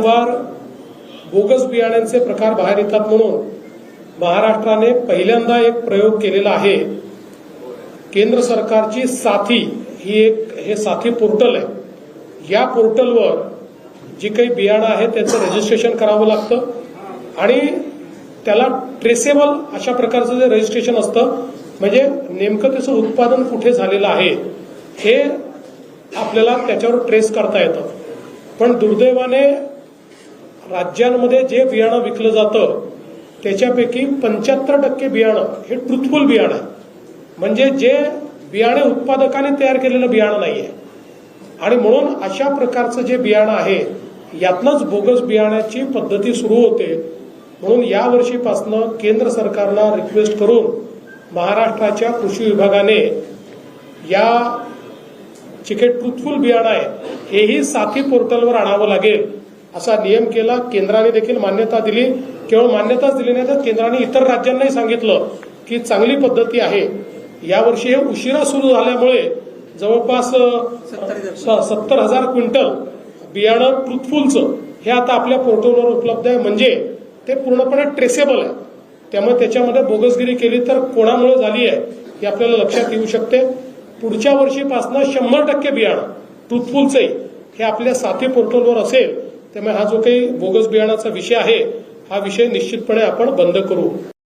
Bogus बियाण्यांचे प्रकार बाहेर येतात म्हणून महाराष्ट्राने पहिल्यांदा एक प्रयोग केलेला आहे। केंद्र सरकारची साथी हे साथी पोर्टल आहे। या पोर्टलवर जी काही बियाणं आहे त्याचं रजिस्ट्रेशन करावं लागतं आणि त्याला ट्रेसेबल अशा प्रकारचं जे रजिस्ट्रेशन असतं, म्हणजे नेमकं त्याचं उत्पादन कुठे झालेलं आहे हे आपल्याला त्याच्यावर ट्रेस करता येतं। पण दुर्दैवाने राज्यांमध्ये जे बियाणं विकलं जातं त्याच्यापैकी 75% बियाणं हे ट्रुथफुल बियाणं आहे, म्हणजे जे बियाणे उत्पादकाने तयार केलेलं बियाणं नाहीये। आणि म्हणून अशा प्रकारचं जे बियाणं आहे यातनंच बोगस बियाण्याची पद्धती सुरू होते। म्हणून या वर्षीपासून केंद्र सरकारला रिक्वेस्ट करून महाराष्ट्राच्या कृषी विभागाने या जे काही ट्रुथफुल बियाणं आहे हेही साथी पोर्टलवर आणावं लागेल असा नियम केला। केंद्राने देखील मान्यता दिली। केवळ मान्यताच दिली नाही तर केंद्राने इतर राज्यांनाही सांगितलं की चांगली पद्धती आहे। यावर्षी हे उशिरा सुरू झाल्यामुळे जवळपास 70,000 क्विंटल बियाणं ट्रुथफुलचं हे आता आपल्या पोर्टलवर उपलब्ध आहे, म्हणजे ते पूर्णपणे ट्रेसेबल आहे। त्यामुळे त्याच्यामध्ये बोगसगिरी केली तर कोणामुळे झाली आहे हे आपल्याला लक्षात येऊ शकते। पुढच्या वर्षीपासून 100% बियाणं ट्रुथफुलचंही हे आपल्या साथी पोर्टलवर असेल। त्यामुळे हा जो काही बोगस बियाणाचा विषय आहे हा विषय निश्चितपणे आपण बंद करू।